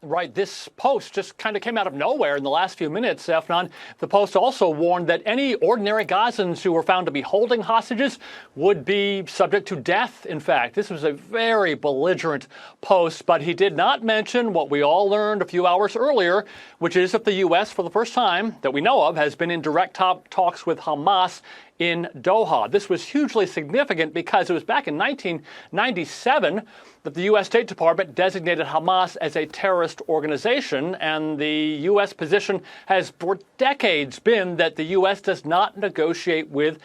Right. This post just kind of came out of nowhere in the last few minutes, Efnan. The Post also warned that any ordinary Gazans who were found to be holding hostages would be subject to death, in fact. This was a very belligerent post, but he did not mention what we all learned a few hours earlier, which is that the U.S., for the first time that we know of, has been in direct talks with Hamas in Doha. This was hugely significant because it was back in 1997 that the U.S. State Department designated Hamas as a terrorist organization, and the U.S. position has for decades been that the U.S. does not negotiate with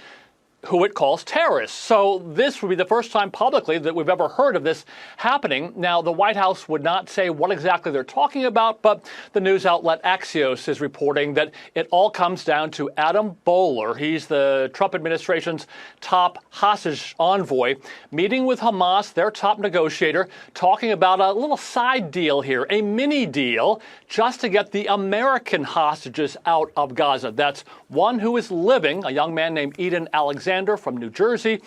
who it calls terrorists. So this would be the first time publicly that we've ever heard of this happening. Now, the White House would not say what exactly they're talking about, but the news outlet Axios is reporting that it all comes down to Adam Bowler. He's the Trump administration's top hostage envoy, meeting with Hamas, their top negotiator, talking about a little side deal here, a mini deal, just to get the American hostages out of Gaza. That's one who is living, a young man named Eden Alexander from New Jersey.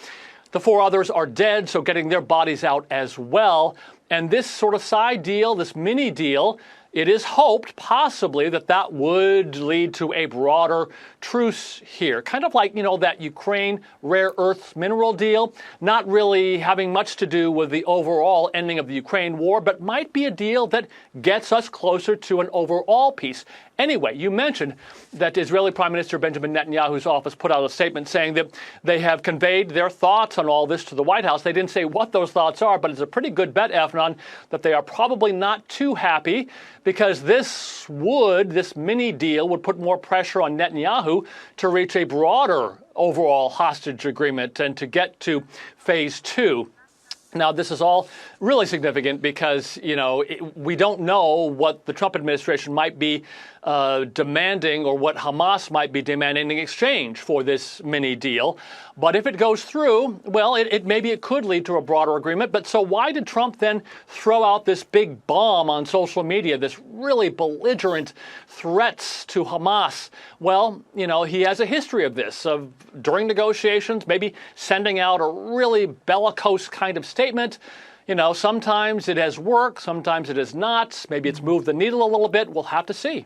The four others are dead, so getting their bodies out as well. And this sort of side deal, this mini deal, it is hoped possibly that would lead to a broader truce here. Kind of like, that Ukraine rare earth mineral deal, not really having much to do with the overall ending of the Ukraine war, but might be a deal that gets us closer to an overall peace. Anyway, you mentioned that Israeli Prime Minister Benjamin Netanyahu's office put out a statement saying that they have conveyed their thoughts on all this to the White House. They didn't say what those thoughts are, but it's a pretty good bet, Efnan, that they are probably not too happy because this mini deal would put more pressure on Netanyahu to reach a broader overall hostage agreement and to get to phase two. Now, this is all really significant because, we don't know what the Trump administration might be demanding or what Hamas might be demanding in exchange for this mini deal. But if it goes through, well, maybe it could lead to a broader agreement. But so why did Trump then throw out this big bomb on social media, this really belligerent threats to Hamas? Well, he has a history of this, of during negotiations, maybe sending out a really bellicose kind of statement. Sometimes it has worked, sometimes it has not. Maybe it's moved the needle a little bit. We'll have to see.